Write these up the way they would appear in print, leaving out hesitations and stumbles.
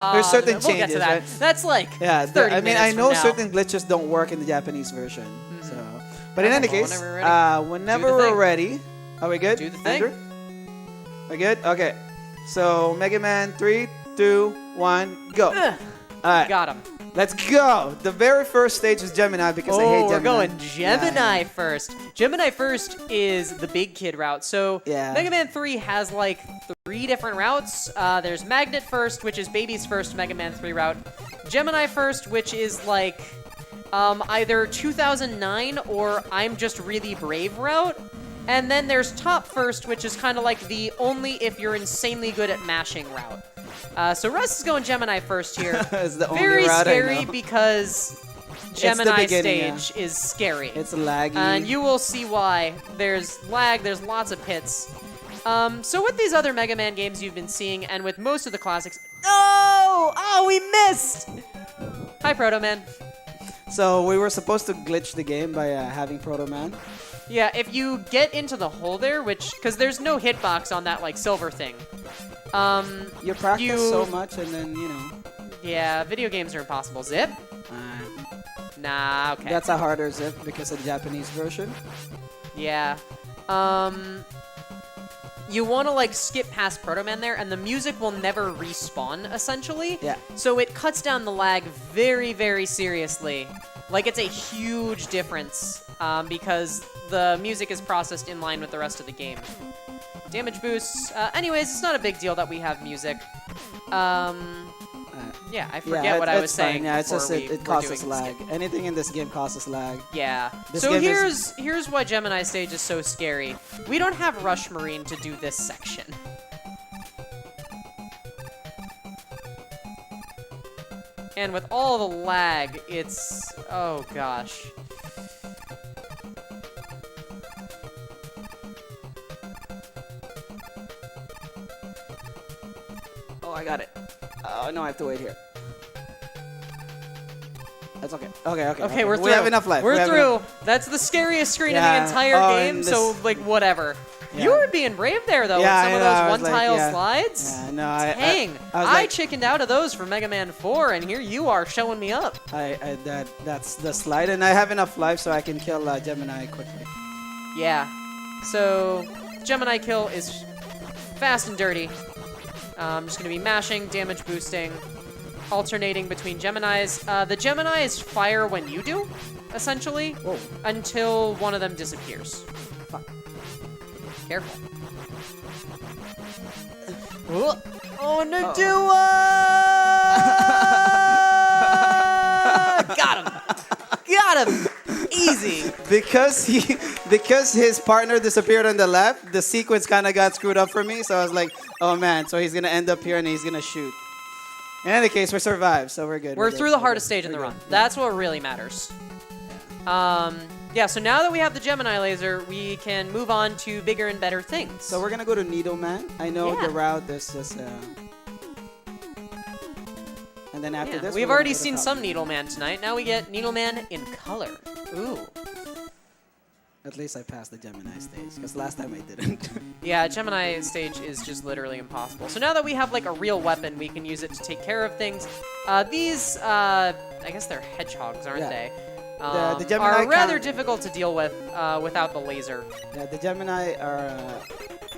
There's certain we'll get changes, to that. right? That's like Yeah, 30 I mean, minutes I know from now. certain glitches don't work in the Japanese version. So, but in any case, whenever Do the we're thing. ready, are we good? Do the thing. Andrew? We good? Okay. So Mega Man 3, 2, 1, go. All right, Got him. let's go. The very first stage is Gemini because I hate Gemini. We're going Gemini Yeah, first. Gemini first is the big kid route. So Yeah. Mega Man 3 has like 3 different routes. There's Magnet first, which is Baby's first Mega Man 3 route. Gemini first, which is like either 2009 or I'm Just Really Brave route. And then there's Top first, which is kind of like the only if you're insanely good at mashing route. So Russ is going Gemini first here. It's the only Very route I scary know. because the Gemini beginning, stage is scary. It's laggy. And you will see why. There's lag, there's lots of hits. So with these other Mega Man games you've been seeing, and with most of the classics... Oh, we missed! Hi, Proto Man. So we were supposed to glitch the game by having Proto Man. Yeah, if you get into the hole there, which... Because there's no hitbox on that, like, silver thing. You practice so much and then, you know. Yeah, video games are impossible. Zip? Nah, okay. That's a harder zip because of the Japanese version. Yeah. You want to, like, skip past Proto Man there, and the music will never respawn, essentially. Yeah. So it cuts down the lag very, very seriously. Like, it's a huge difference, because the music is processed in line with the rest of the game. Damage boosts. Anyways, it's not a big deal that we have music. Yeah, I forget what I was saying. Yeah, it's just it were causes doing lag. skip. Anything in this game causes lag. Yeah. This So game here's why Gemini stage is so scary. We don't have Rush Marine to do this section. And with all the lag, it's... Oh, gosh. Oh, I got it. Oh, no, I have to wait here. That's okay. Okay, We're through. We have enough life. We're We have through. enough- That's the scariest screen in Yeah. the entire Oh, game, and so, this- like, whatever. Yeah. You were being brave there, though, Yeah, with some I of know, I those was like, one-tile yeah. slides. Yeah, no, Dang. I was I like, chickened out of those for Mega Man 4, and here you are showing me up. that's the slide, and I have enough life so I can kill Gemini quickly. Yeah. So, Gemini kill is fast and dirty. I'm just going to be mashing, damage boosting, alternating between Geminis. The Geminis fire when you do, essentially, until one of them disappears. Fuck. Careful. Oh, no, Got him! Got him! Easy! Because his partner disappeared on the left, the sequence kind of got screwed up for me. So I was like, oh man, so he's gonna end up here and he's gonna shoot. In any case, we survived, so we're good. We're through the hardest We're stage in the good. run. That's what really matters. Yeah, so now that we have the Gemini laser, we can move on to bigger and better things. So we're gonna go to Needleman. I know Yeah. the route is just. And then after this, we've we're already gonna go to seen top. some Needleman tonight. Now we get Needleman in color. Ooh. At least I passed the Gemini stage, because last time I didn't. Yeah, Gemini stage is just literally impossible. So now that we have like a real weapon, we can use it to take care of things. These, I guess they're hedgehogs, aren't Yeah. they? The Gemini are rather count- difficult to deal with without the laser. Yeah, the Gemini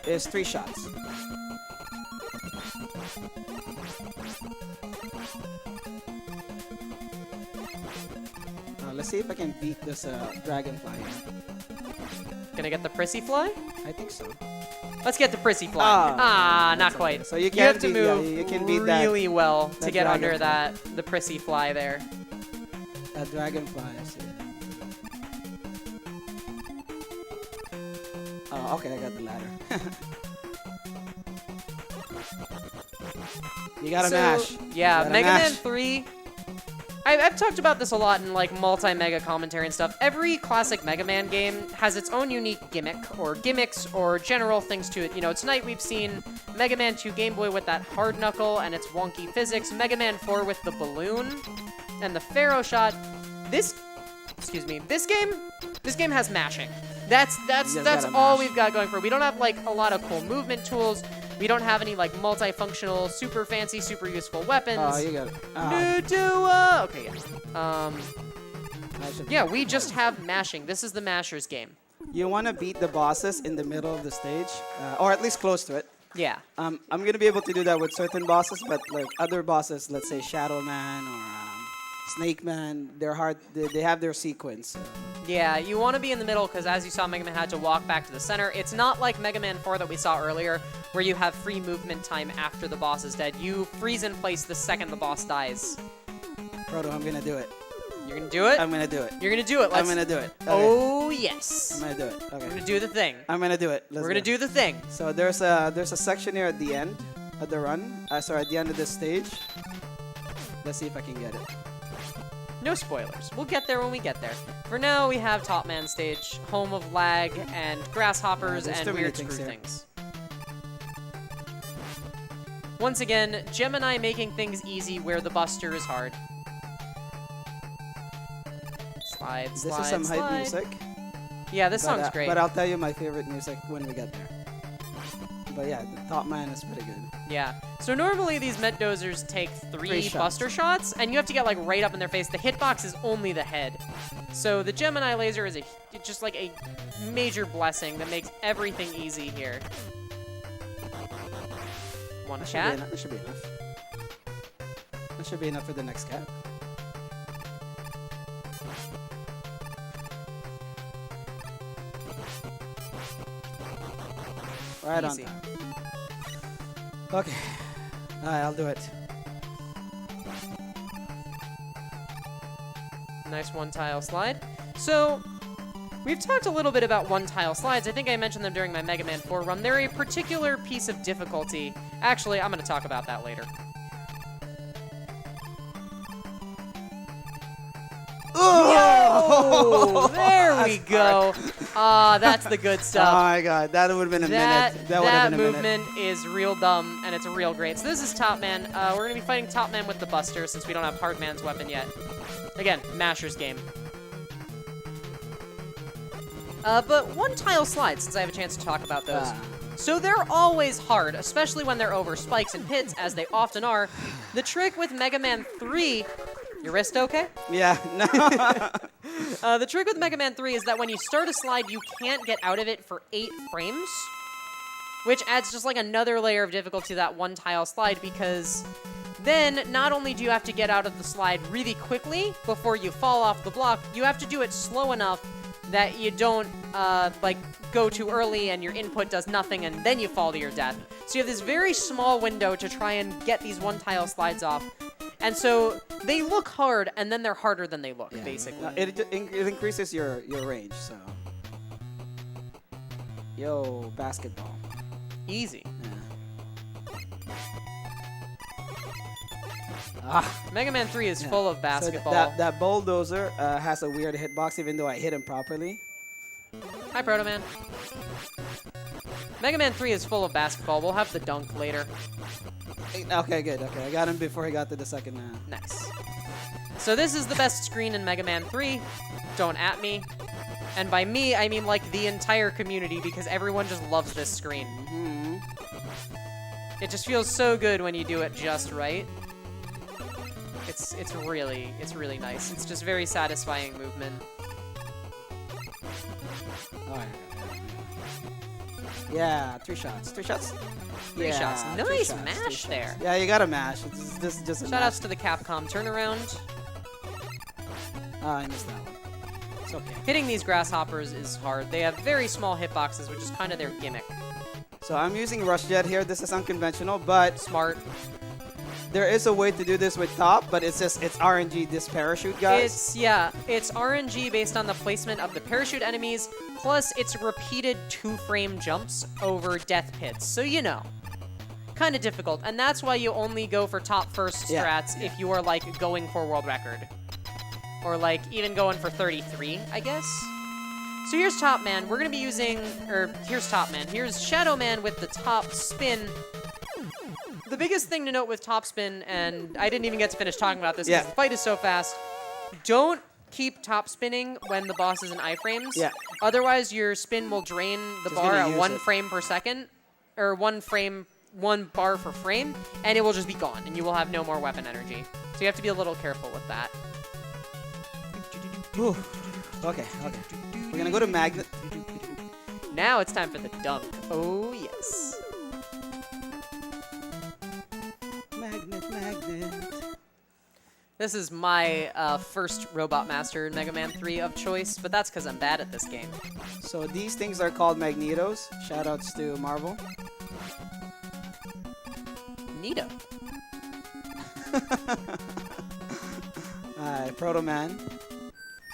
is 3 shots. Let's see if I can beat this dragonfly. Gonna get the prissy fly? I think so. Let's get the prissy fly. Ah, not that's quite. okay. So you have can't to beat- yeah, move you can beat that- really well to that get under dragonfly. the prissy fly there. That dragonfly, I see. Oh, okay, I got the ladder. You gotta mash. Yeah, You gotta Mega mash. Man 3. I've talked about this a lot in like multi-mega commentary and stuff. Every classic Mega Man game has its own unique gimmick, or gimmicks, or general things to it. You know, tonight we've seen Mega Man 2 Game Boy with that hard knuckle and its wonky physics, Mega Man 4 with the balloon and the Pharaoh shot. This game has mashing. That's just that's gotta all mash. we've got going for it. We don't have like a lot of cool movement tools. We don't have any like multifunctional, super fancy, super useful weapons. Oh, you got it. Okay, yeah. Yeah, we just have mashing. This is the mashers game. You want to beat the bosses in the middle of the stage, or at least close to it. Yeah. I'm gonna be able to do that with certain bosses, but like other bosses, let's say Shadow Man or Snake Man, they're hard. They have their sequence. Yeah, you want to be in the middle because as you saw, Mega Man had to walk back to the center. It's not like Mega Man 4 that we saw earlier, where you have free movement time after the boss is dead. You freeze in place the second the boss dies. Proto, I'm gonna do it. You're gonna do it? I'm gonna do it. You're gonna do it. I'm gonna do it. Okay. Oh yes. I'm gonna do it. Okay. We're gonna do the thing. I'm gonna do it. We're gonna do the thing. So there's a section here at the end of the run. Sorry, at the end of this stage. Let's see if I can get it. No spoilers. We'll get there when we get there. For now, we have Top Man stage, home of lag and grasshoppers there's too and many weird things screw here. things. Once again, Gemini making things easy where the Buster is hard. Slide, This slide, is some hype slide. music. Yeah, this song's great. But I'll tell you my favorite music when we get there. But yeah, the Top Man is pretty good. Yeah. So normally these Met Dozers take three shots. Buster shots, and you have to get like right up in their face. The hitbox is only the head. So the Gemini laser is just like a major blessing that makes everything easy here. One chat. That should be enough. That should be enough for the next cat. Right Easy. on time. Okay. Alright, I'll do it. Nice one-tile slide. So, we've talked a little bit about one-tile slides. I think I mentioned them during my Mega Man 4 run. They're a particular piece of difficulty. Actually, I'm going to talk about that later. Oh, there we go. Ah, that's the good Oh stuff. my god, that would have been a minute. That would have That been a minute. movement is real dumb, and it's real great. So this is Top Man. We're going to be fighting Top Man with the Buster since we don't have Hard Man's weapon yet. Again, Masher's game. But one-tile slides, since I have a chance to talk about those. So they're always hard, especially when they're over spikes and pits, as they often are. The trick with Mega Man 3... Your wrist okay? Yeah, no. The trick with Mega Man 3 is that when you start a slide, you can't get out of it for 8 frames, which adds just like another layer of difficulty to that one-tile slide, because then not only do you have to get out of the slide really quickly before you fall off the block, you have to do it slow enough that you don't like go too early and your input does nothing and then you fall to your death. So you have this very small window to try and get these one-tile slides off. And so they look hard, and then they're harder than they look, basically. No, it increases your range, so. Yo, basketball. Easy. Yeah. Mega Man 3 is full of basketball. So that bulldozer has a weird hitbox, even though I hit him properly. Hi, Proto Man. Mega Man 3 is full of basketball. We'll have the dunk later. Okay, good. Okay, I got him before he got to the second. Nice. So this is the best screen in Mega Man 3. Don't at me. And by me, I mean like the entire community, because everyone just loves this screen. It just feels so good when you do it just right. It's really nice. It's just very satisfying movement. All right. Yeah, 3 shots. 3 shots? Three shots. Yeah, Nice 3 shots, mash 3 shots. there. Yeah, you gotta mash. This is just a mash. Shoutouts to the Capcom turnaround. Oh, I missed that one. It's okay. Hitting these grasshoppers is hard. They have very small hitboxes, which is kind of their gimmick. So I'm using Rush Jet here. This is unconventional, but Smart. there is a way to do this with top, but it's RNG this parachute, guys. It's RNG based on the placement of the parachute enemies, plus it's repeated 2-frame jumps over death pits. So you know, kind of difficult, and that's why you only go for top first strats if you are like going for world record, or like even going for 33, I guess. So here's Top Man. We're gonna be using, here's Top Man. Here's Shadow Man with the top spin. The biggest thing to note with top spin, and I didn't even get to finish talking about this because the fight is so fast, don't keep top spinning when the boss is in iframes. Yeah. Otherwise, your spin will drain the bar gonna at use 1 it. frame per second, or 1 frame 1 bar per frame, and it will just be gone, and you will have no more weapon energy. So you have to be a little careful with that. Whew. Okay. We're gonna go to magnet. Now it's time for the dunk. Oh, yes. Magnet. This is my first Robot Master in Mega Man 3 of choice, but that's because I'm bad at this game. So these things are called magnetos. Shoutouts to Marvel. Neato. Alright, Proto Man.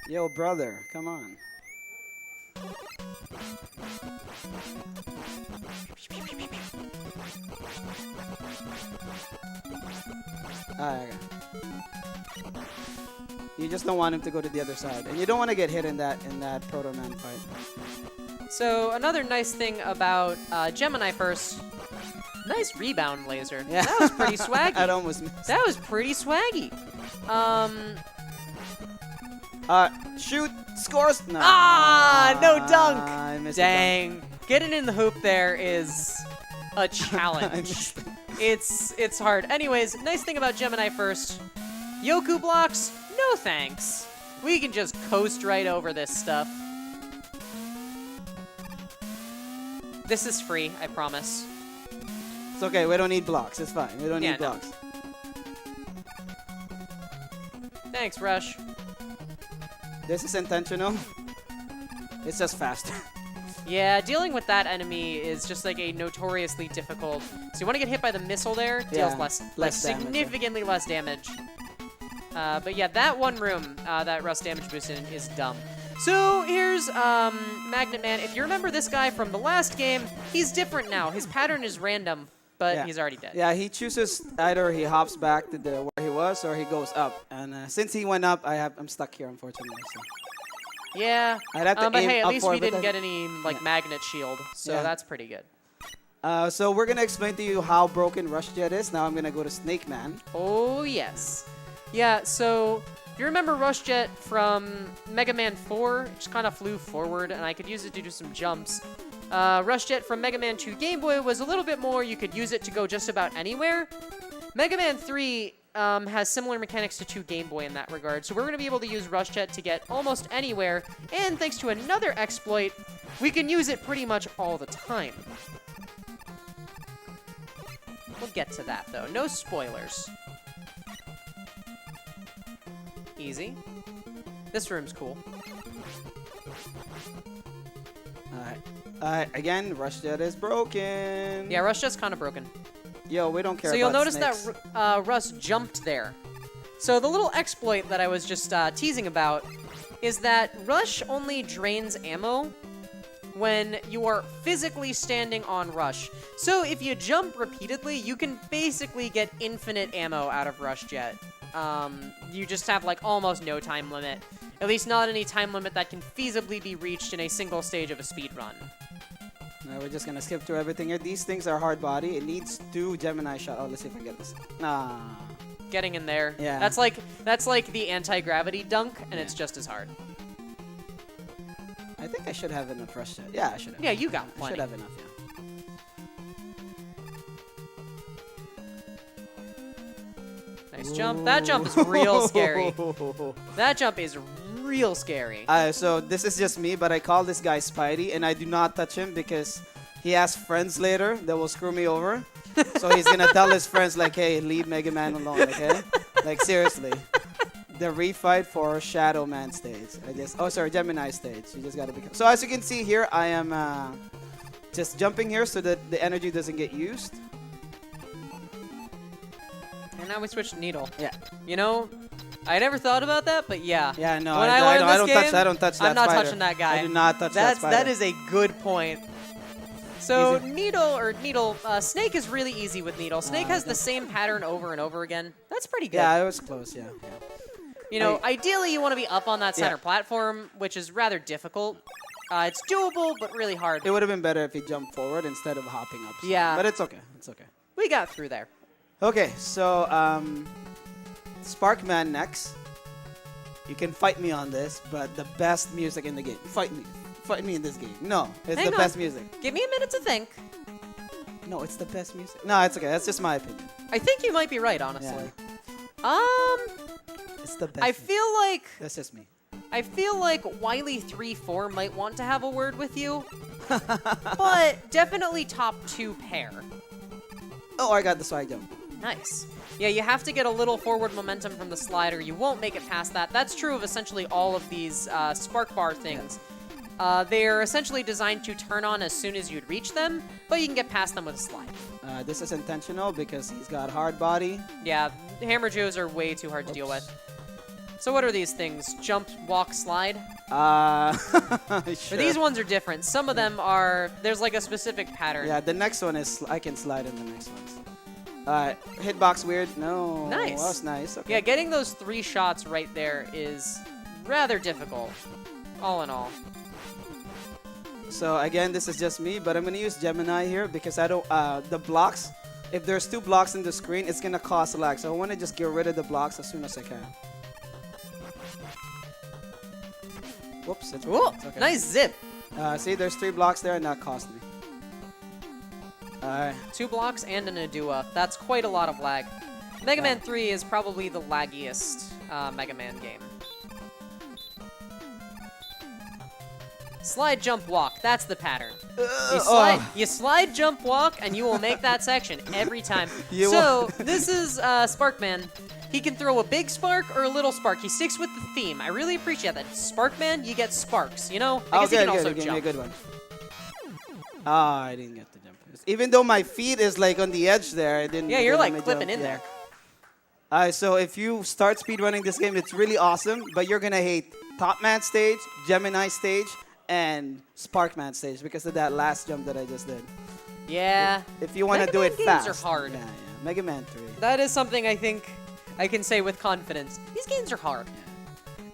Yo, brother, come on. Alright. You just don't want him to go to the other side, and you don't want to get hit in that Proto Man fight. So another nice thing about Gemini first, nice rebound laser. Yeah. That was pretty swaggy. I'd almost missed. That was pretty swaggy. Shoot, scores. No. No dunk. I missed Dang. Getting in the hoop there is a challenge. It's hard. Anyways, nice thing about Gemini first, Yoku blocks, no thanks. We can just coast right over this stuff. This is free, I promise. It's okay. We don't need blocks. It's fine. We don't Yeah, need no. blocks. Thanks, Rush. This is intentional. It's just faster. Yeah, dealing with that enemy is just like a notoriously difficult. So you want to get hit by the missile there, deals Yeah, less less damage, significantly less damage. But yeah, that one room, that rust damage boost in is dumb. So here's Magnet Man. If you remember this guy from the last game, he's different now. His pattern is random, but Yeah. he's already dead. Yeah, he chooses either he hops back to where he was or he goes up. And since he went up, I'm stuck here, unfortunately. So. Yeah, I'd have to but aim hey, at up least for we it, but didn't then- get any like magnet shield, so Yeah. that's pretty good. So we're gonna explain to you how broken Rush Jet is. Now I'm gonna go to Snake Man. Oh, yes. Yeah, so if you remember Rush Jet from Mega Man 4, it just kind of flew forward, and I could use it to do some jumps. Rush Jet from Mega Man 2 Game Boy was a little bit more. You could use it to go just about anywhere. Mega Man 3 has similar mechanics to 2 Game Boy in that regard, so we're going to be able to use Rush Jet to get almost anywhere, and thanks to another exploit, we can use it pretty much all the time. We'll get to that, though. No spoilers. Easy. This room's cool. Alright. Again, Rush Jet is broken. Yeah, Rush Jet's kind of broken. Yo, we don't care So about you'll notice snakes. that Russ jumped there. So the little exploit that I was just teasing about is that Rush only drains ammo when you are physically standing on Rush. So if you jump repeatedly, you can basically get infinite ammo out of Rush Jet. You just have like almost no time limit. At least not any time limit that can feasibly be reached in a single stage of a speed run. Now we're just gonna skip through everything here. These things are hard body. It needs 2 Gemini shot. Oh, let's see if I get this. Nah. Getting in there. Yeah. That's like the anti-gravity dunk, and it's just as hard. I think I should have enough Rush Jet. Yeah, I should have. Yeah, you got I plenty. should have enough, yeah. Nice jump. That jump is real scary. That jump is real scary. So this is just me, but I call this guy Spidey, and I do not touch him because he has friends later that will screw me over. So he's gonna tell his friends like, "Hey, leave Mega Man alone, okay?" Like seriously. The refight for Shadow Man stage. Gemini stage. You just gotta be. So as you can see here, I am just jumping here so that the energy doesn't get used. And now we switch to Needle. Yeah. You know, I never thought about that, but yeah. Yeah, no. When I I learned this don't game, touch. I don't touch that. I'm not spider. touching that guy. I do not touch that spider. That is a good point. So Easy. Snake is really easy with Needle. Snake has the same pattern over and over again. That's pretty good. Yeah, it was close. Yeah. You know, ideally you want to be up on that center platform, which is rather difficult. It's doable, but really hard. It would have been better if he jumped forward instead of hopping up. So. Yeah. But it's okay. It's okay. We got through there. Okay, so Sparkman next. You can fight me on this, but the best music in the game. Fight me. Fight me in this game. No, it's Hang the on. best music. Give me a minute to think. No, it's the best music. No, it's okay. That's just my opinion. I think you might be right, honestly. It's the best. I feel like That's just me. Wiley34 might want to have a word with you, but definitely top 2 pair. Oh, I got the swag jump. Nice. Yeah, you have to get a little forward momentum from the slider. You won't make it past that. That's true of essentially all of these spark bar things. They're essentially designed to turn on as soon as you'd reach them, but you can get past them with a slide. This is intentional because he's got hard body. Yeah, Hammer Joes are way too hard to deal with. So what are these things? Jump, walk, slide? Sure. These ones are different. Some of them are, there's like a specific pattern. Yeah, the next one is, I can slide in the next ones. Hitbox weird. No. Nice. That was nice. Okay. Yeah, getting those 3 shots right there is rather difficult, all in all. So again, this is just me, but I'm gonna use Gemini here because I don't, the blocks, if there's 2 blocks in the screen, it's gonna cause lag. So I wanna just get rid of the blocks as soon as I can. Whoops, it's okay. Nice zip. See, there's 3 blocks there and that cost me. 2 blocks and an Adua. That's quite a lot of lag. Mega Man 3 is probably the laggiest Mega Man game. Slide, jump, walk. That's the pattern. You slide, jump, walk, and you will make that section every time. So this is Sparkman. He can throw a big spark or a little spark. He sticks with the theme. I really appreciate that. Sparkman, you get sparks, you know? I guess he can also Give me a jump. good one. I didn't get the jump. Even though my feet is like on the edge there, I didn't. Yeah, you're like let me clipping jump. in there. So if you start speedrunning this game, it's really awesome, but you're gonna hate Top Man stage, Gemini stage, and Sparkman stage because of that last jump that I just did. Yeah. If you want to Mega do Man it games fast. are hard. Yeah. Mega Man 3. That is something I think I can say with confidence. These games are hard.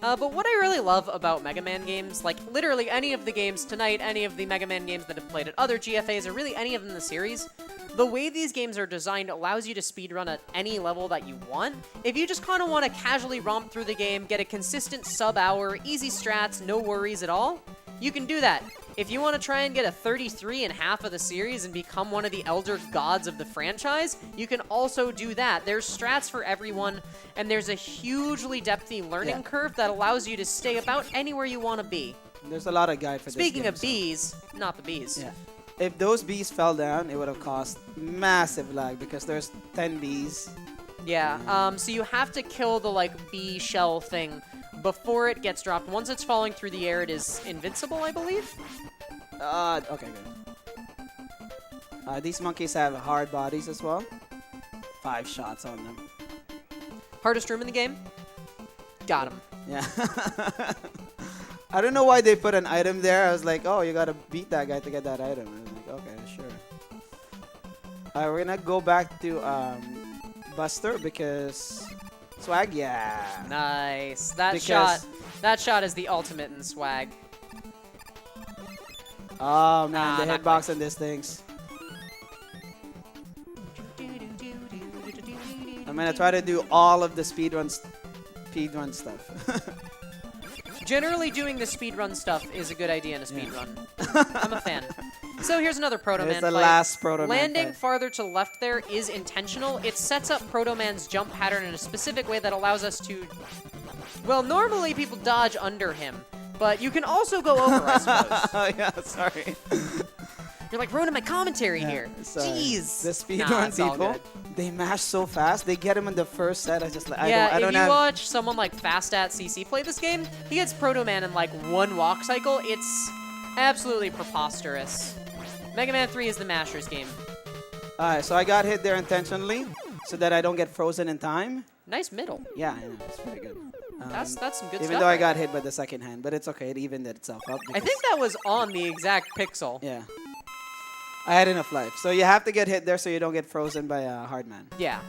But what I really love about Mega Man games, like literally any of the games tonight, any of the Mega Man games that have played at other GFAs, or really any of them in the series, the way these games are designed allows you to speedrun at any level that you want. If you just kind of want to casually romp through the game, get a consistent sub-hour, easy strats, no worries at all, you can do that. If you want to try and get a 33 in half of the series and become one of the elder gods of the franchise, you can also do that. There's strats for everyone, and there's a hugely depthy learning curve that allows you to stay about anywhere you want to be. There's a lot of guide for this game. Speaking of bees, not the bees. Yeah. If those bees fell down, it would have caused massive lag because there's 10 bees. Yeah, so you have to kill the, like, bee shell thing before it gets dropped. Once it's falling through the air, it is invincible, I believe? Okay, good. These monkeys have hard bodies as well. 5 shots on them. Hardest room in the game? Got him. Yeah. I don't know why they put an item there. I was like, oh, you gotta beat that guy to get that item. I was like, okay, sure. Alright, we're gonna go back to Buster because swag, yeah. Nice. That shot is the ultimate in swag. Oh man, the not hitbox on these things. I'm gonna try to do all of the speedrun stuff. Generally, doing the speedrun stuff is a good idea in a speedrun. I'm a fan. So here's another Proto Man It's the fight. last Proto Man Landing fight. farther to the left there is intentional. It sets up Proto Man's jump pattern in a specific way that allows us to... Well, normally people dodge under him, but you can also go over, I suppose. Oh yeah, sorry. You're like ruining my commentary here. Sorry. Jeez. The speedrun people, they mash so fast. They get him in the first set. I just like I don't if you have. watch someone like Fastat CC play this game, he gets Proto Man in like 1 walk cycle. It's absolutely preposterous. Mega Man 3 is the Mashers game. Alright, so I got hit there intentionally so that I don't get frozen in time. Nice middle. Yeah, I know, it's pretty good. That's some good stuff. Even though I right got there. hit by the second hand, but it's okay. It evened itself up. I think that was on the exact pixel. Yeah. I had enough life. So you have to get hit there so you don't get frozen by a hard man. Yeah.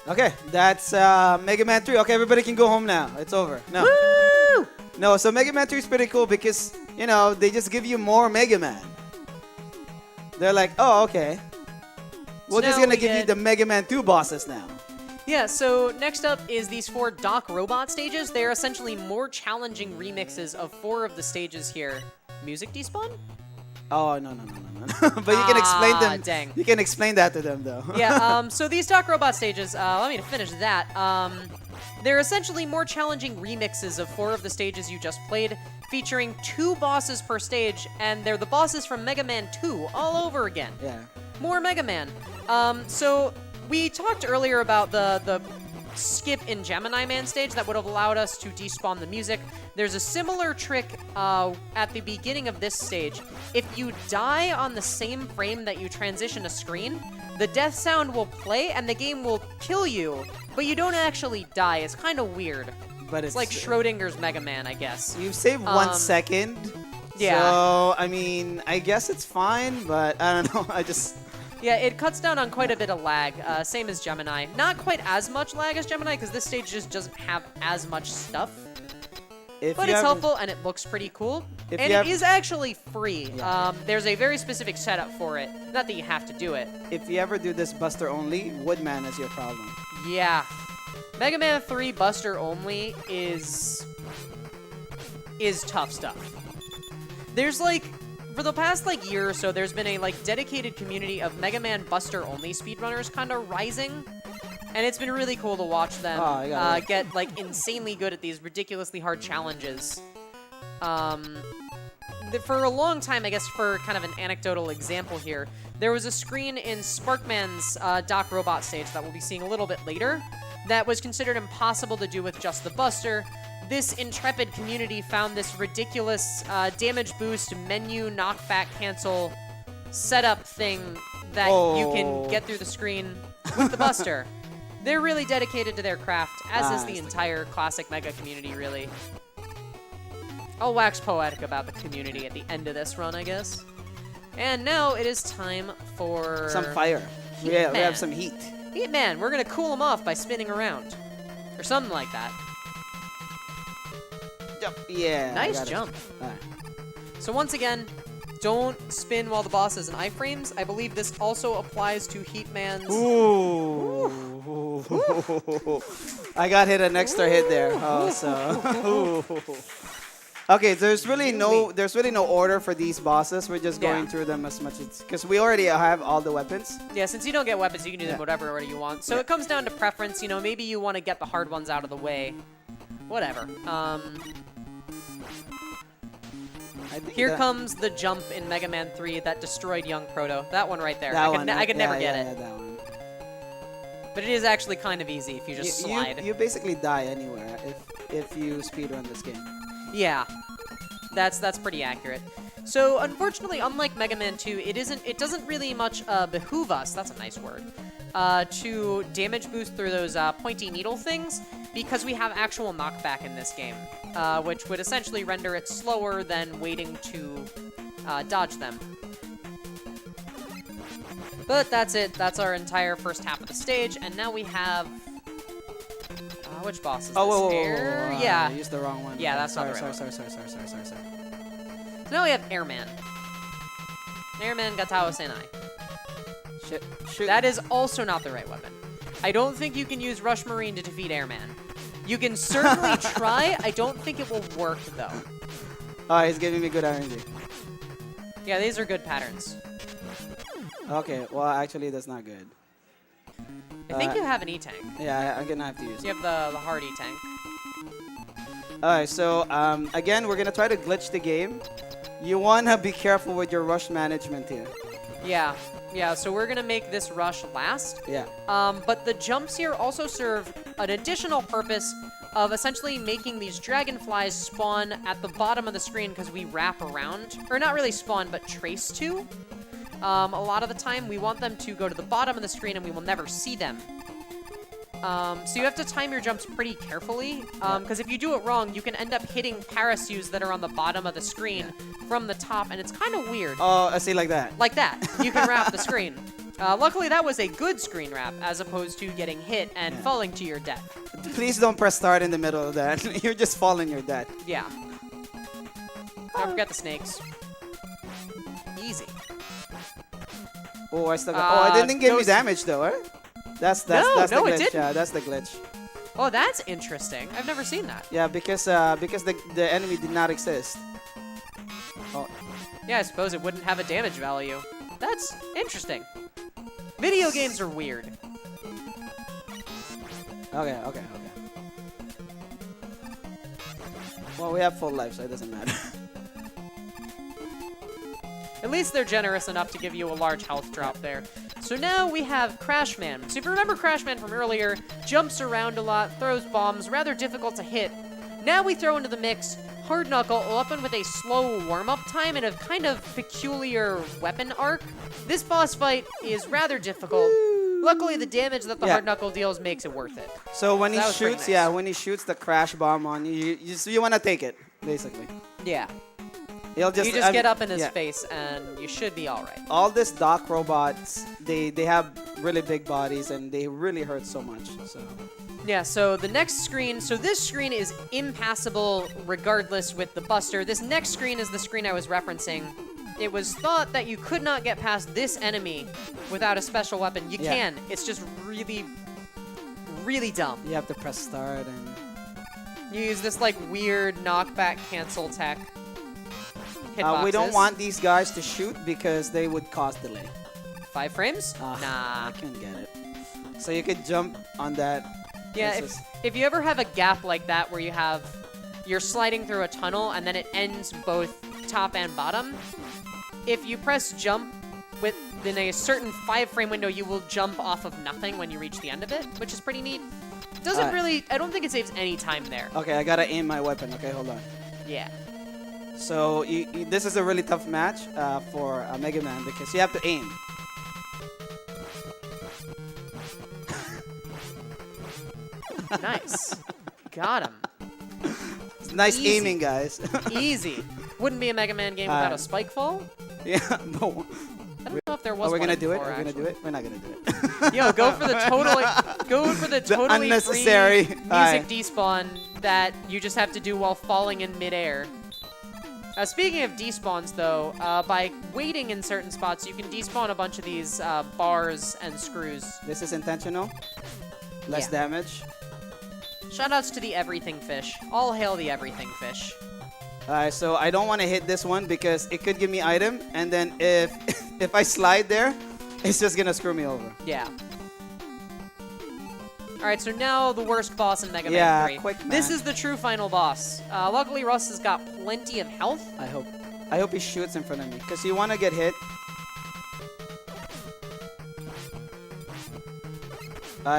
Okay, that's Mega Man 3. Okay, everybody can go home now. It's over. No. Woo! No, so Mega Man 3 is pretty cool because, you know, they just give you more Mega Man. They're like, oh, okay. We're just now going to we give you get- the Mega Man 2 bosses now. Yeah, so next up is these 4 Doc Robot stages. They're essentially more challenging remixes of 4 of the stages here. Music despawn? Oh no. But you can explain them. Dang. You can explain that to them though. Yeah. So these Doc Robot stages. Let me finish that. They're essentially more challenging remixes of 4 of the stages you just played, featuring 2 bosses per stage, and they're the bosses from Mega Man 2 all over again. Yeah. More Mega Man. So we talked earlier about the skip in Gemini Man stage that would have allowed us to despawn the music. There's a similar trick at the beginning of this stage. If you die on the same frame that you transition a screen, the death sound will play and the game will kill you, but you don't actually die. It's kind of weird. But It's like Schrodinger's Mega Man, I guess. You saved 1 second. Yeah. So I mean, I guess it's fine, but I don't know. Yeah, it cuts down on quite a bit of lag, same as Gemini. Not quite as much lag as Gemini, because this stage just doesn't have as much stuff. But it's helpful, and it looks pretty cool. And it is actually free. Yeah. There's a very specific setup for it. Not that you have to do it. If you ever do this Buster only, Woodman is your problem. Yeah. Mega Man 3 Buster only is tough stuff. There's like... For the past year or so, there's been a dedicated community of Mega Man Buster only speedrunners kind of rising, and it's been really cool to watch them get insanely good at these ridiculously hard challenges. For a long time, I guess for kind of an anecdotal example here, there was a screen in Sparkman's Doc Robot stage that we'll be seeing a little bit later that was considered impossible to do with just the Buster. This intrepid community found this ridiculous damage boost menu knockback cancel setup thing that you can get through the screen with the Buster. They're really dedicated to their craft, as is the entire classic Mega community, really. I'll wax poetic about the community at the end of this run, I guess. And now it is time for... some fire. We have some heat. Heat Man, we're going to cool him off by spinning around. Or something like that. Yeah. Nice jump. Right. So once again, don't spin while the boss is in iframes. I believe this also applies to Heatman's... Ooh. I got hit an extra hit there. Oh, so... Okay, there's really no order for these bosses. We're just going through them as much as... Because we already have all the weapons. Yeah, since you don't get weapons, you can do them whatever order you want. So it comes down to preference. You know, maybe you want to get the hard ones out of the way. Whatever. Here comes the jump in Mega Man 3 that destroyed young Proto. That one right there. I could never get it. Yeah, that one. But it is actually kind of easy if you just slide. You basically die anywhere if you speedrun this game. Yeah, that's pretty accurate. So unfortunately, unlike Mega Man 2, it doesn't really much behoove us. That's a nice word. To damage boost through those pointy needle things, because we have actual knockback in this game, which would essentially render it slower than waiting to dodge them. But that's it. That's our entire first half of the stage, and now we have... which boss is this here? Yeah. I used the wrong one. Yeah, that's sorry, not the right sorry, one. sorry. So now we have Airman. Airman Gatao Senai. Shit. Shoot. That is also not the right weapon. I don't think you can use Rush Marine to defeat Airman. You can certainly try. I don't think it will work, though. Oh, he's giving me good RNG. Yeah, these are good patterns. Okay, well, actually, that's not good. I think you have an E-Tank. Yeah, I'm gonna have to use it. You have the hard E-Tank. Alright, so again, we're gonna try to glitch the game. You wanna be careful with your rush management here. Yeah, so we're gonna make this rush last. Yeah. But the jumps here also serve an additional purpose of essentially making these dragonflies spawn at the bottom of the screen because we wrap around. Or not really spawn, but trace to. A lot of the time, we want them to go to the bottom of the screen and we will never see them. So you have to time your jumps pretty carefully, because if you do it wrong, you can end up hitting parachutes that are on the bottom of the screen from the top, and it's kind of weird. Oh, I see, like that. Like that. You can wrap the screen. Luckily, that was a good screen wrap, as opposed to getting hit and falling to your death. Please don't press start in the middle of that. You're just falling your death. Yeah. Don't forget the snakes. Easy. Oh, I still got... it didn't give me damage, though, right? That's the glitch. It didn't. Yeah, that's the glitch. Oh, that's interesting. I've never seen that. Yeah, because the enemy did not exist. Oh, Yeah, I suppose it wouldn't have a damage value. That's interesting. Video games are weird. Okay, okay, okay. Well, we have full life, so it doesn't matter. At least they're generous enough to give you a large health drop there. So now we have Crashman. So if you remember Crashman from earlier, jumps around a lot, throws bombs, rather difficult to hit. Now we throw into the mix Hard Knuckle, a weapon with a slow warm-up time and a kind of peculiar weapon arc. This boss fight is rather difficult. Luckily, the damage that the Hard Knuckle deals makes it worth it. So when he That was pretty shoots, nice. yeah, when he shoots the crash bomb on you, you want to take it, basically. Yeah. He'll just, You just get up in his yeah. face, and you should be all right. All these dock robots, they have really big bodies, and they really hurt so much. So Yeah, so the next screen, so this screen is impassable regardless with the Buster. This next screen is the screen I was referencing. It was thought that you could not get past this enemy without a special weapon. You Yeah. can. It's just really, really dumb. you have to press start, and You use this like weird knockback cancel tech. we don't Hitboxes. want these guys to shoot because they would cause delay. 5 frames? I Nah. can't get it. So you could jump on that. Yeah, This is- if you ever have a gap like that where you're sliding through a tunnel and then it ends both top and bottom, if you press jump within a certain 5-frame window, you will jump off of nothing when you reach the end of it, which is pretty neat. Doesn't Alright. really, I don't think it saves any time there. Okay, I gotta aim my weapon. Okay, hold on. Yeah. So this is a really tough match for Mega Man because you have to aim. Nice. Got him. It's nice Easy. aiming, guys. Easy. Wouldn't be a Mega Man game without a spike fall. Yeah, but I don't know if there was are we one gonna do it? before, Are we gonna do actually. it? We're not gonna do it. Yo, go for the totally unnecessary. free music Alright. despawn that you just have to do while falling in midair. Speaking of despawns, though, by waiting in certain spots, you can despawn a bunch of these bars and screws. This is intentional. Less Yeah. damage. Shoutouts to the everything fish. All hail the everything fish. Alright, so I don't want to hit this one because it could give me item, and then if if I slide there, it's just gonna screw me over. Yeah. Alright, so now the worst boss in Mega Man Yeah, 3. quick This man. is the true final boss. Luckily, Russ has got plenty of health. I hope he shoots in front of me because you want to get hit.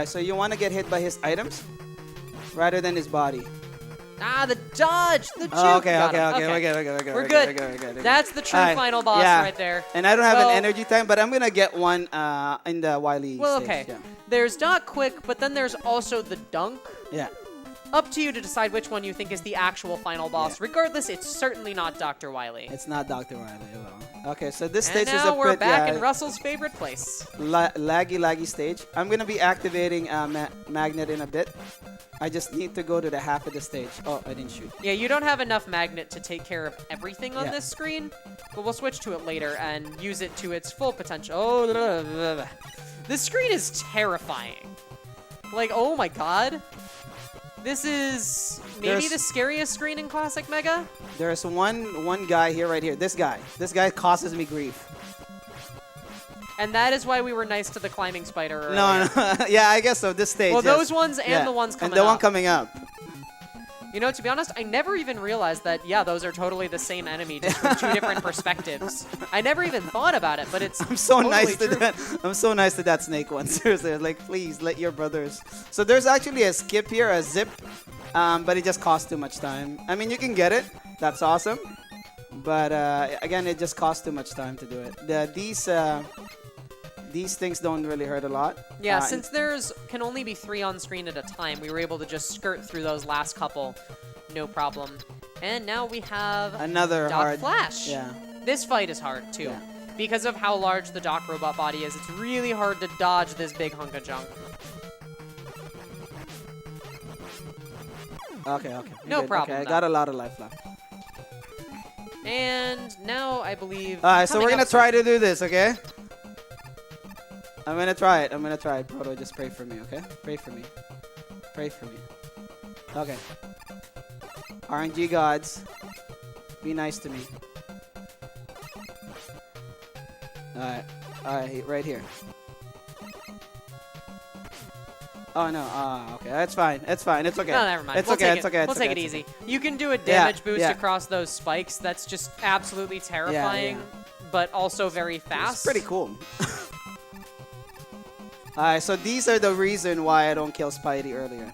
So you want to get hit by his items rather than his body. Ah, the dodge! The juke! Oh, okay, Got okay, him. okay, we're good, we're good, We're good. we're good. That's the true Alright, final boss yeah. right there. And I don't have So- an energy time, but I'm gonna get one in the Wily Well, stage. okay. Yeah. There's Dot Quick, but then there's also the Dunk. Yeah. Up to you to decide which one you think is the actual final boss. Yeah. Regardless, it's certainly not Dr. Wily. It's not Dr. Wily. Well. Okay, so this And stage is now a we're bit back in Russell's favorite place. laggy stage. I'm gonna be activating magnet in a bit. I just need to go to the half of the stage. Oh, I didn't shoot. Yeah, you don't have enough magnet to take care of everything on Yeah. this screen, but we'll switch to it later and use it to its full potential. Oh, blah, blah, blah. This screen is terrifying. Like, oh my god. This is maybe There's- the scariest screen in Classic Mega. There's one guy here, right here. This guy causes me grief. And that is why we were nice to the climbing spider earlier. No, yeah, I guess so. This stage. Well, yes. those ones and Yeah. the ones coming and the one up. coming up. You know, to be honest, I never even realized that, yeah, those are totally the same enemy, just from 2 different perspectives. I never even thought about it, but it's I'm so totally nice to true. that. I'm so nice to that snake one. Seriously, like please let your brothers. So there's actually a skip here, a zip, but it just costs too much time. I mean, you can get it. That's awesome. But again, it just costs too much time to do it. These things don't really hurt a lot. Yeah, Uh, since there's can only be 3 on screen at a time, we were able to just skirt through those last couple, no problem. And now we have another Doc hard Flash. Yeah. This fight is hard too. Yeah. Because of how large the Doc robot body is, it's really hard to dodge this big hunk of junk. Okay. No Good. problem, Okay, I though. got a lot of life left. And now I believe. All right, so coming we're gonna up- try to do this, okay? I'm gonna try it. Proto, just pray for me, okay? Pray for me. Pray for me. Okay. RNG gods, be nice to me. Alright. Alright, right here. Oh no, okay, that's fine. It's fine. It's okay. No, never mind. It's We'll okay. take It's it. okay. We'll It's take okay. it It's easy. okay. You can do a damage boost yeah. across those spikes. That's just absolutely terrifying, but also very fast. It's pretty cool. Alright, so these are the reason why I don't kill Spidey earlier.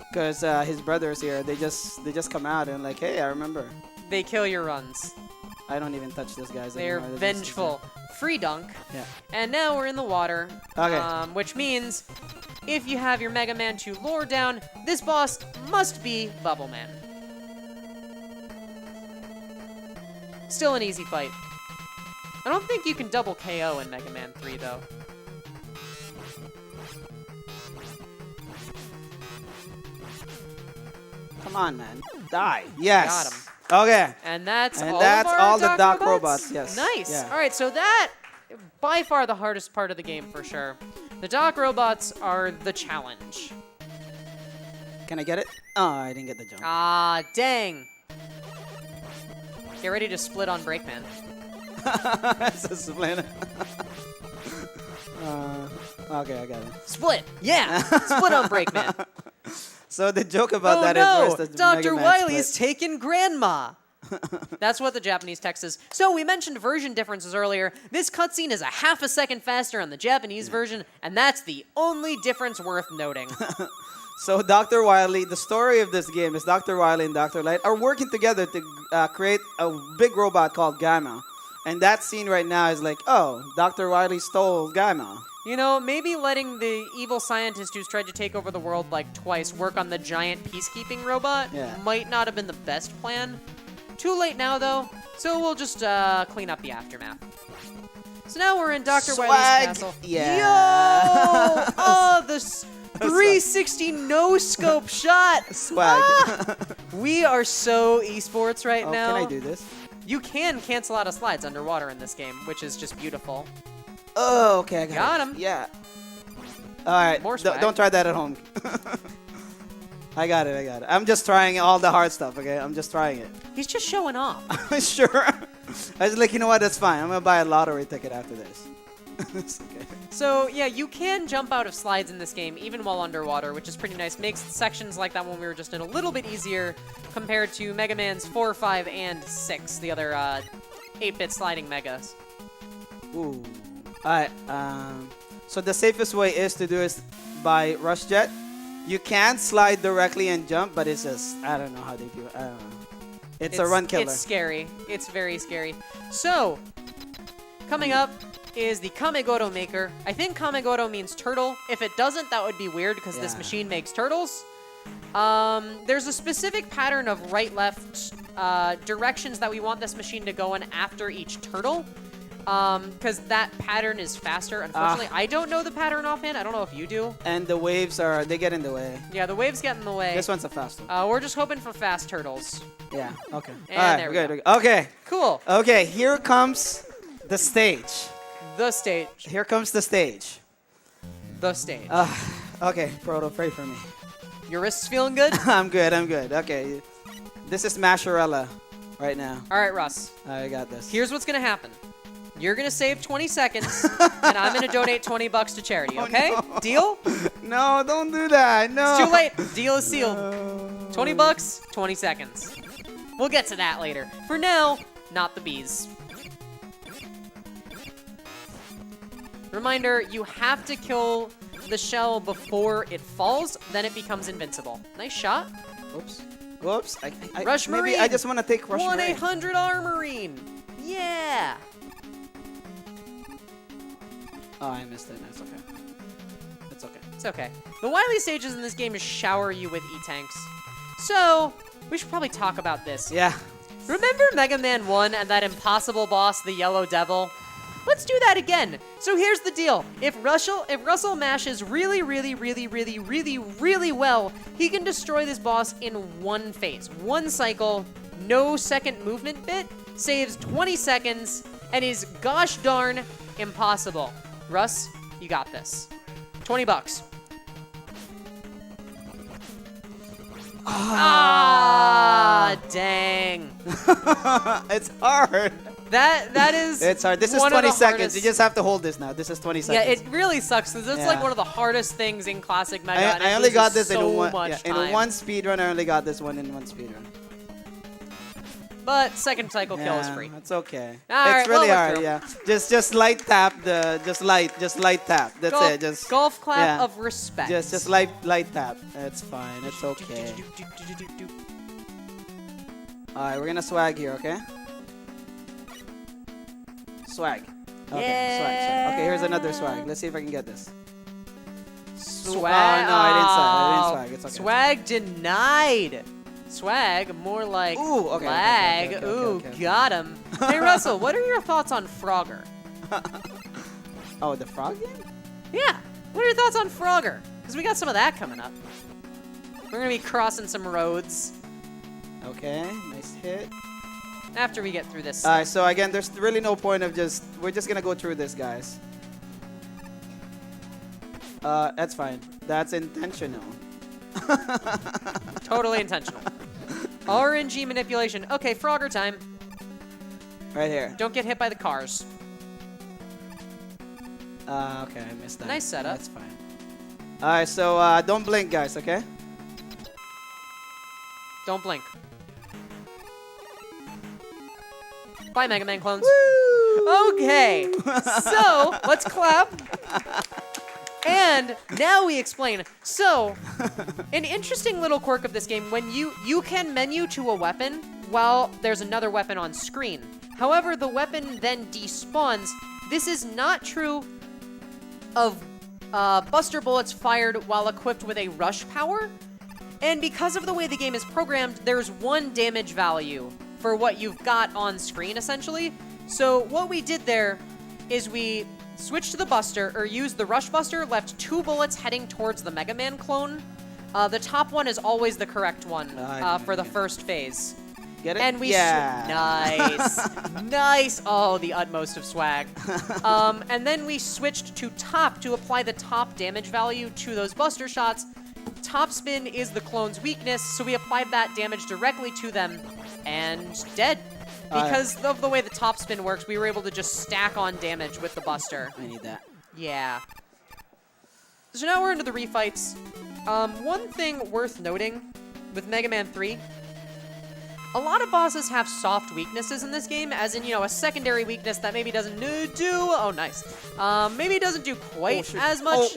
Because his brothers here, they just come out and like, hey, I remember. They kill your runs. I don't even touch these guys They're anymore. vengeful. Free dunk. Yeah. And now we're in the water. Okay. Which means if you have your Mega Man 2 lore down, this boss must be Bubble Man. Still an easy fight. I don't think you can double KO in Mega Man 3 though. Come on, man. Die. Yes. Got him. Okay. And that's And all that's of our all the Doc Doc robots, yes. Nice. Yeah. All right, so that by far the hardest part of the game for sure. The Doc robots are the challenge. Can I get it? Oh, I didn't get the jump. Ah, dang. Get ready to split on Breakman. It's a splinter. Okay, I got it. Split. Yeah. Split on Breakman. So the joke about Oh that no, is the Dr. Mega Man Wily's split. taken Grandma. That's what the Japanese text is. So we mentioned version differences earlier. This cutscene is a half a second faster on the Japanese version, and that's the only difference worth noting. So Dr. Wily, the story of this game is Dr. Wily and Dr. Light are working together to create a big robot called Gamma. And that scene right now is like, oh, Dr. Wily stole Gamma. You know, maybe letting the evil scientist who's tried to take over the world like twice work on the giant peacekeeping robot might not have been the best plan. Too late now, though, so we'll just clean up the aftermath. So now we're in Dr. Wily's castle. Yeah. Yo! Oh, the 360 no-scope shot! Swag. Ah! We are so esports right Oh, now. can I do this? You can cancel out of slides underwater in this game, which is just beautiful. Oh, okay, I Got it. him. Yeah. All right. More swag. Don't try that at home. I got it. I'm just trying all the hard stuff, okay? I'm just trying it. He's just showing off. Sure. I was like, you know what? That's fine. I'm going to buy a lottery ticket after this. It's okay. So, yeah, you can jump out of slides in this game, even while underwater, which is pretty nice. Makes sections like that one we were just in a little bit easier compared to Mega Man's 4, 5, and 6, the other 8-bit sliding Megas. Ooh. Alright, so the safest way is to do is by Rush Jet. You can slide directly and jump, but it's just, I don't know how they do it. I don't know. It's a run killer. It's scary. It's very scary. So, coming up is the Kamegoro Maker. I think Kamegoro means turtle. If it doesn't, that would be weird because this machine makes turtles. There's a specific pattern of right-left directions that we want this machine to go in after each turtle. Because that pattern is faster. Unfortunately, I don't know the pattern offhand. I don't know if you do. And the waves they get in the way. Yeah, the waves get in the way. This one's a fast one. We're just hoping for fast turtles. Yeah, okay. And All right, there we we're go. good. Okay. Cool. Okay, here comes the stage. The stage. Here comes the stage. The stage. Okay, Proto, pray for me. Your wrist's feeling good? I'm good. Okay. This is Masharella right now. All right, Russ. I got this. Here's what's going to happen. You're going to save 20 seconds, and I'm going to donate 20 bucks to charity, okay? no. Deal? No, don't do that. No. It's too late. Deal is sealed. 20 bucks, 20 seconds. We'll get to that later. For now, not the bees. Reminder, you have to kill the shell before it falls, then it becomes invincible. Nice shot. Oops. Whoops. Rush maybe Marine. I just want to take Rush Marine. 1-800-ARMORINE. Yeah. Oh, I missed it. That's okay. It's okay. It's okay. The Wily stages in this game just shower you with E-Tanks. So, we should probably talk about this. Yeah. Remember Mega Man 1 and that impossible boss, the Yellow Devil? Let's do that again. So here's the deal. If Russell mashes really well, he can destroy this boss in one phase. One cycle, no second movement bit, saves 20 seconds, and is gosh darn impossible. Russ, you got this. 20 bucks. Ah, dang. It's hard. That is. It's hard. This is one of 20 the seconds. hardest- You just have to hold this now. This is 20 Yeah, seconds. it really sucks because it's Yeah. like one of the hardest things in Classic Mega. and it I only got loses this so in one. much Yeah, time. in one speedrun, I only got this one in one speedrun. But second cycle kill is free. It's okay. All right, It's really well, hard. we're Yeah. Just light tap the. Just light tap. That's golf, it. Just golf clap yeah. of respect. just light tap. It's fine. It's okay. All right, we're gonna swag here. Okay. Swag. Okay. Swag. Okay. Here's another swag. Let's see if I can get this. Swag. No, I didn't swag. I didn't swag. It's okay. Swag denied. Swag, more like Ooh, okay, lag. okay, Ooh, okay. got him. Hey, Russell, what are your thoughts on Frogger? Oh, the frog game? Yeah, what are your thoughts on Frogger? Because we got some of that coming up. We're going to be crossing some roads Okay, nice hit. after we get through this. All right, so again, there's really no point of we're just gonna go through this, guys. That's fine. That's intentional. Totally intentional. RNG manipulation. Okay, Frogger time. Right here. Don't get hit by the cars. Okay, I missed that. Nice setup. That's fine. All right, so don't blink, guys, okay? Don't blink. Bye, Mega Man clones. Okay, so let's clap. And now we explain. So, an interesting little quirk of this game, when you can menu to a weapon while there's another weapon on screen. However, the weapon then despawns. This is not true of Buster Bullets fired while equipped with a rush power. And because of the way the game is programmed, there's one damage value for what you've got on screen, essentially. So what we did there is we switched to the Buster, or used the Rush Buster, left 2 bullets heading towards the Mega Man clone. The top one is always the correct one for the first phase. Get it? And we nice, nice. Oh, the utmost of swag. And then we switched to top to apply the top damage value to those Buster shots. Top spin is the clone's weakness, so we applied that damage directly to them, and dead. Because of the way the top spin works, we were able to just stack on damage with the Buster. I need that. Yeah. So now we're into the refights. One thing worth noting with Mega Man 3, a lot of bosses have soft weaknesses in this game, as in, you know, a secondary weakness that maybe doesn't oh, nice. Maybe doesn't do quite as much.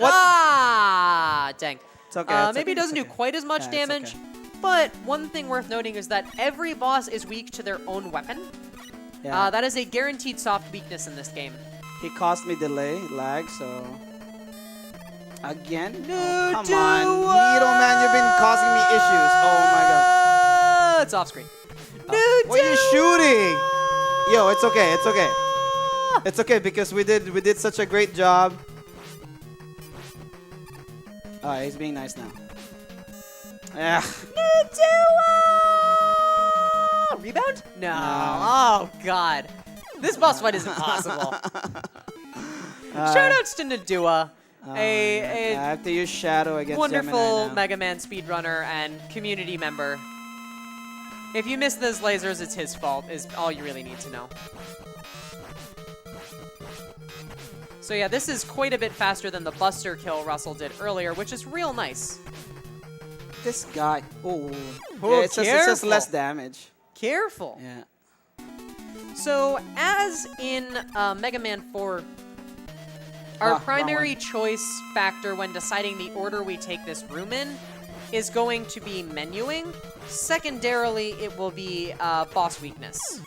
Dang. It's okay. Maybe it doesn't do quite as much damage. Okay. But one thing worth noting is that every boss is weak to their own weapon. Yeah. That is a guaranteed soft weakness in this game. He caused me lag, so... Again? No, come on. Needle Man, you've been causing me issues. Oh my god. It's off screen. What are you shooting? Yo, it's okay, it's okay. It's okay because we did such a great job. Alright, he's being nice now. Yeah. Rebound? No. Oh, God. This boss fight is impossible. Shoutouts to Nadua, I have to use Shadow against wonderful Gemini now. Mega Man speedrunner and community member. If you miss those lasers, it's his fault, is all you really need to know. So yeah, this is quite a bit faster than the Buster kill Russell did earlier, which is real nice. This guy. Oh, Oh, yeah, it's just less damage. Careful. Yeah. So, as in Mega Man 4, our wrong primary one. choice factor when deciding the order we take this room in is going to be menuing. Secondarily, it will be boss weakness.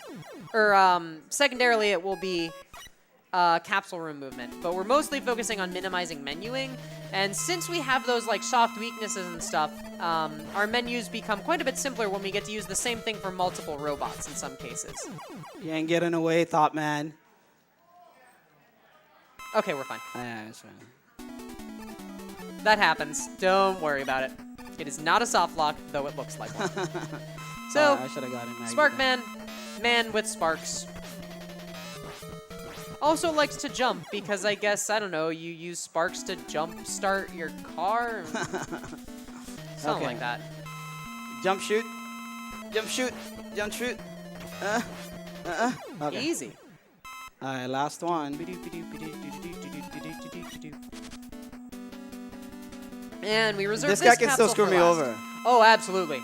Or secondarily, it will be capsule room movement. But we're mostly focusing on minimizing menuing. And since we have those like soft weaknesses and stuff, our menus become quite a bit simpler when we get to use the same thing for multiple robots in some cases. You ain't getting away, Thought Man. Okay, we're fine. Yeah, it's fine. That happens. Don't worry about it. It is not a soft lock, though it looks like one. So, I should have got him. Sparkman, man with sparks. Also likes to jump because I guess, I don't know, you use sparks to jump start your car? Something like that. Jump shoot. Jump shoot. Jump shoot. Okay. Easy. All right, last one. And we reserve This this guy can still capsule screw for me last. over. Oh, absolutely.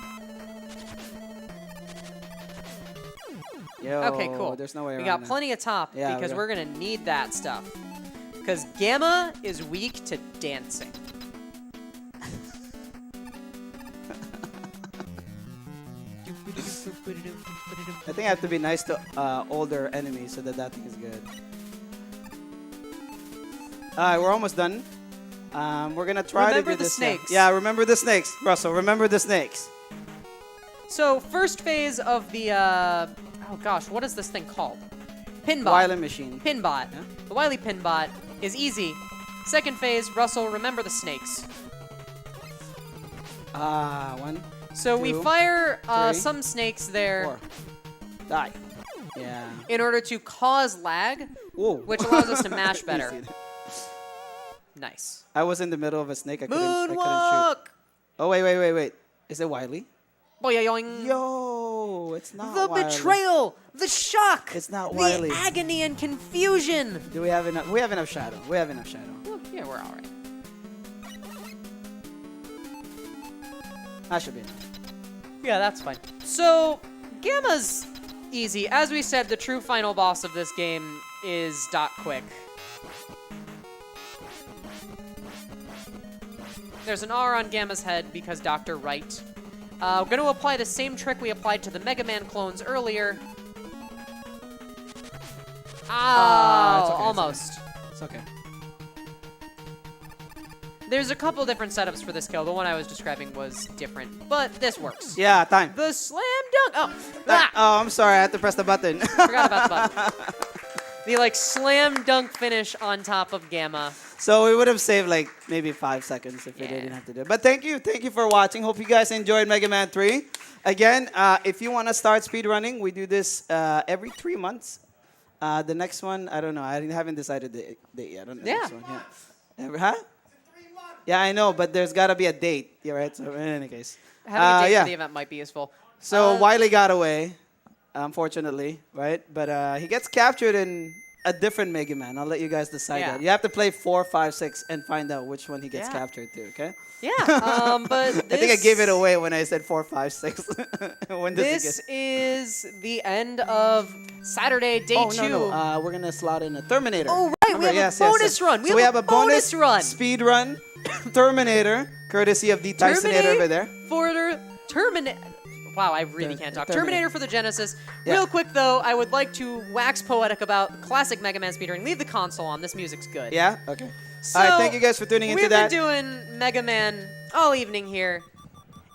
Yo, Okay, cool. There's no way We around got that. plenty of top Yeah, because we we're going to need that stuff. Because Gamma is weak to dancing. I think I have to be nice to older enemies so that thing is good. Alright, we're almost done. We're gonna try Remember to do the this. snakes. Yeah, remember the snakes, Russell. Remember the snakes. So, first phase of the, oh gosh, what is this thing called? Pinbot. Wily machine. Pinbot. Yeah. The Wily Pinbot is easy. Second phase, Russell, remember the snakes. One, So we two, fire three, some snakes there 4. Die. Yeah. in order to cause lag, Whoa. which allows us to mash better. Easy. Nice. I was in the middle of a snake. I couldn't shoot. Moonwalk! Oh wait. Is it Wily? Boing. Yo, it's not The Wily. betrayal, the shock, It's not the Wily. agony and confusion. Do we have enough? We have enough shadow. We have enough shadow. Well, yeah, we're all right. That should be enough. Yeah, that's fine. So, Gamma's easy. As we said, the true final boss of this game is Dot Quick. There's an R on Gamma's head because Dr. Wright. We're going to apply the same trick we applied to the Mega Man clones earlier. It's Ah, okay, it's almost. It's okay. There's a couple different setups for this kill. The one I was describing was different, but this works. Yeah, time. The slam dunk. Oh, ah, Oh, I'm sorry. I had to press the button. forgot about the button. The like slam dunk finish on top of Gamma. So we would have saved like maybe 5 seconds if we Yeah. didn't have to do it. But thank you for watching. Hope you guys enjoyed Mega Man 3. Again, if you want to start speedrunning, we do this every 3 months. The next one, I don't know. I haven't decided the date yet. On the next one. Yeah. Huh? Yeah, I know, but there's got to be a date. Yeah, right? So in any case. Having a date yeah. for the event might be useful. So Wily got away, unfortunately, right? But he gets captured in a different Mega Man. I'll let you guys decide Yeah. that. You have to play 4, 5, 6 and find out which one he gets Yeah. captured to, okay? Yeah, but I think I gave it away when I said 4, 5, 6. When does This it get... is the end of Saturday, day 2. No. We're going to slot in a Terminator. Oh, right. We have a bonus run. So we have a bonus run. speed run Terminator, courtesy of the Tysonator over there. For the Terminator. Wow, I really can't talk. Terminator for the Genesis. Yeah. Real quick, though, I would like to wax poetic about classic Mega Man speedrunning. Leave the console on. This music's good. Yeah? Okay. So, All right, thank you guys for tuning into that. We've been doing Mega Man all evening here.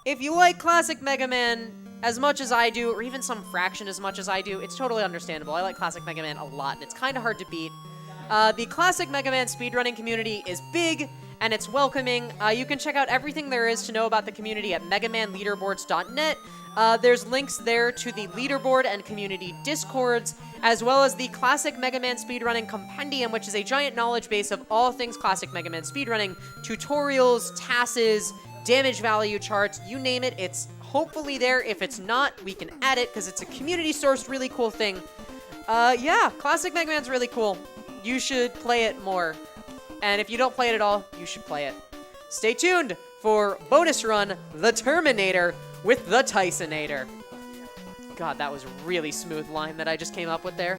If you like classic Mega Man as much as I do, or even some fraction as much as I do, it's totally understandable. I like classic Mega Man a lot, and it's kind of hard to beat. The classic Mega Man speedrunning community is big, and it's welcoming. You can check out everything there is to know about the community at megamanleaderboards.net. There's links there to the leaderboard and community discords, as well as the Classic Mega Man Speedrunning Compendium, which is a giant knowledge base of all things Classic Mega Man Speedrunning, tutorials, TASes, damage value charts, you name it, it's hopefully there. If it's not, we can add it, because it's a community-sourced, really cool thing. Yeah, Classic Mega Man's really cool. You should play it more. And if you don't play it at all, you should play it. Stay tuned for bonus run, The Terminator, with the Tysonator. God, that was a really smooth line that I just came up with there.